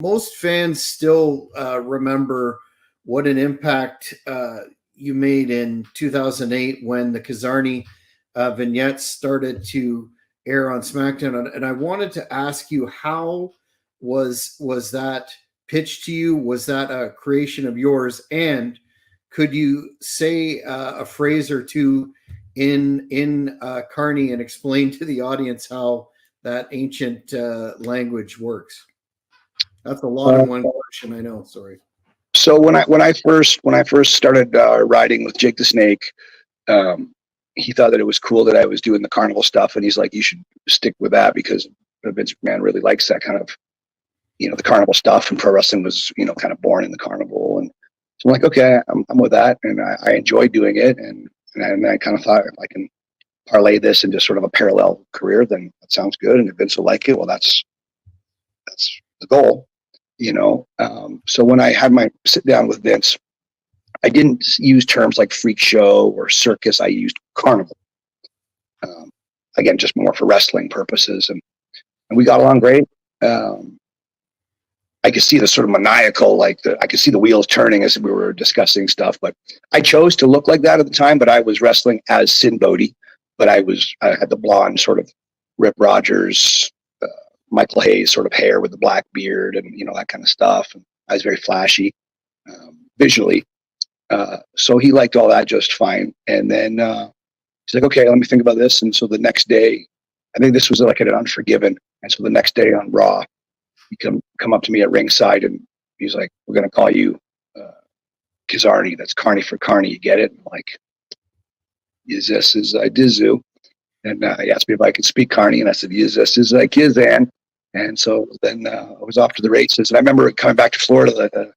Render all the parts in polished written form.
most fans still remember what an impact you made in 2008 when the Kizarny vignettes started to air on SmackDown. And I wanted to ask you, how was that pitched to you? Was that a creation of yours? And could you say a phrase or two in Carney and explain to the audience how that ancient language works? That's a lot in one question, I know. Sorry. So when I first started riding with Jake the Snake, he thought that it was cool that I was doing the carnival stuff, and he's like, "You should stick with that because Vince McMahon really likes that kind of, the carnival stuff, and pro wrestling was, kind of born in the carnival." And so I'm like, "Okay, I'm with that," and I enjoy doing it, and I kind of thought, if I can parlay this into sort of a parallel career, then that sounds good, and if Vince will like it, well, that's the goal. So when I had my sit down with Vince, I didn't use terms like freak show or circus. I used carnival. Again, just more for wrestling purposes. And we got along great. I could see the sort of maniacal, I could see the wheels turning as we were discussing stuff, but I chose to look like that at the time, but I was wrestling as Sinn Bodhi, but I had the blonde sort of Rip Rogers, Michael Hayes sort of hair with the black beard and, that kind of stuff. And I was very flashy, visually. So he liked all that just fine. And then, he's like, "Okay, let me think about this." And so the next day, I think this was like at an Unforgiven. And so the next day on Raw, he come up to me at ringside and he's like, "We're going to call you, Kizarny. That's Carney for Carney. You get it?" And I'm like, "Yes, this is Dizu." And he asked me if I could speak Carney, and I said, "Yes, this is Kizan." And so then I was off to the races. And I remember coming back to Florida a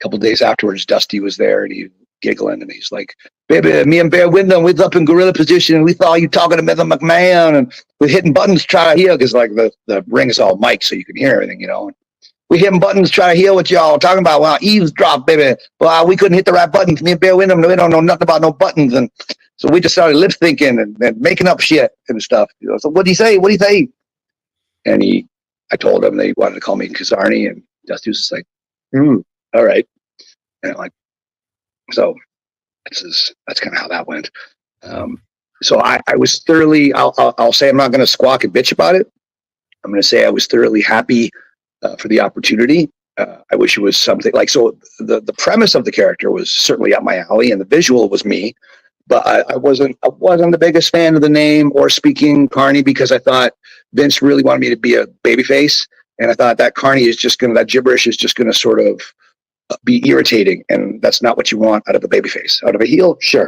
couple of days afterwards. Dusty was there, and he giggling, and he's like, "Baby, me and Bear Windham, we was up in gorilla position, and we thought you talking to Mr. McMahon, and we're hitting buttons trying to hear," because the ring is all mic'd, so you can hear everything, And we hitting buttons trying to hear what y'all talking about. Well, eavesdrop, baby. Well, we couldn't hit the right buttons. Me and Bear Windham, we don't know nothing about no buttons, and so we just started lip syncing and making up shit and stuff. So what do you say? What do you say? And I told him they wanted to call me Kizarny, and Dusty was just like, all right. And I'm like, so that's kind of how that went. So I was thoroughly, I'll say, I'm not going to squawk and bitch about it. I'm going to say I was thoroughly happy for the opportunity. I wish it was something like, so the premise of the character was certainly up my alley, and the visual was me. But I wasn't the biggest fan of the name or speaking Carney, because I thought Vince really wanted me to be a babyface, and I thought that Carney is just that gibberish is just going to sort of be irritating, and that's not what you want out of a babyface. Out of a heel, sure,